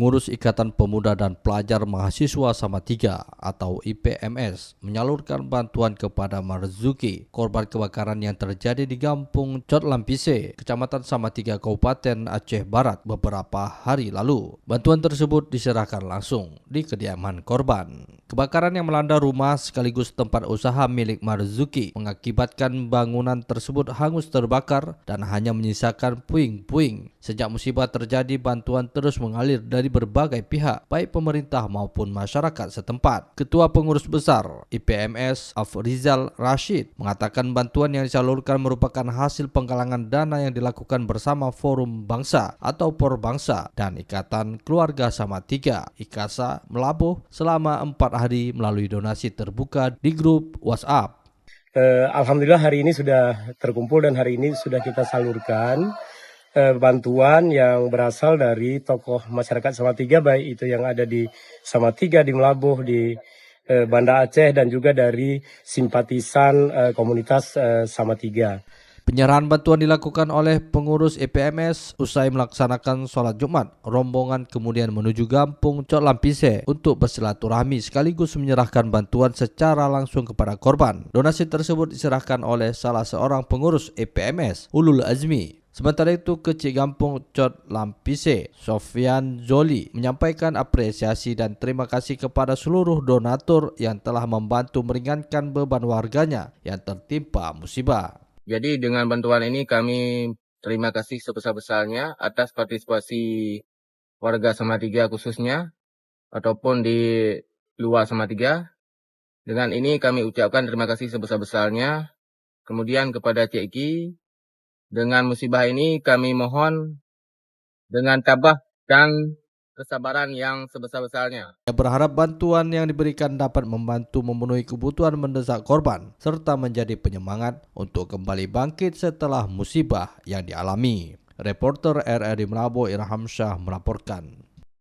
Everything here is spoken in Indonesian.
Pengurus Ikatan Pemuda dan Pelajar Mahasiswa Salatiga atau IPMS menyalurkan bantuan kepada Marzuki, korban kebakaran yang terjadi di Kampung Cot Lampise, Kecamatan Salatiga, Kabupaten Aceh Barat beberapa hari lalu. Bantuan tersebut diserahkan langsung di kediaman korban. Kebakaran yang melanda rumah sekaligus tempat usaha milik Marzuki mengakibatkan bangunan tersebut hangus terbakar dan hanya menyisakan puing-puing. Sejak musibah terjadi, bantuan terus mengalir dari berbagai pihak, baik pemerintah maupun masyarakat setempat. Ketua Pengurus Besar IPMS Afrizal Rashid mengatakan bantuan yang disalurkan merupakan hasil penggalangan dana yang dilakukan bersama Forum Bangsa atau Porbangsa dan Ikatan Keluarga Salatiga (IKASA) Melabuh selama 4 hari melalui donasi terbuka di grup WhatsApp. Alhamdulillah hari ini sudah terkumpul dan hari ini sudah kita salurkan bantuan yang berasal dari tokoh masyarakat Salatiga, baik itu yang ada di Salatiga, di Melabuh, di Banda Aceh, dan juga dari simpatisan komunitas Salatiga. Penyerahan bantuan dilakukan oleh pengurus IPMS usai melaksanakan sholat Jumat. Rombongan kemudian menuju Kampung Cot Lampise untuk bersilaturahmi sekaligus menyerahkan bantuan secara langsung kepada korban. Donasi tersebut diserahkan oleh salah seorang pengurus IPMS, Ulul Azmi. Sementara itu, Kecik Kampung Cot Lampise, Sofyan Zoli, menyampaikan apresiasi dan terima kasih kepada seluruh donatur yang telah membantu meringankan beban warganya yang tertimpa musibah. Jadi dengan bantuan ini kami terima kasih sebesar-besarnya atas partisipasi warga Salatiga khususnya ataupun di luar Salatiga. Dengan ini kami ucapkan terima kasih sebesar-besarnya. Kemudian kepada Ceki, dengan musibah ini kami mohon dengan tabah dan kesabaran yang sebesar-besarnya. Ia berharap bantuan yang diberikan dapat membantu memenuhi kebutuhan mendesak korban serta menjadi penyemangat untuk kembali bangkit setelah musibah yang dialami. Reporter RRI Melabuh Irham Syah melaporkan.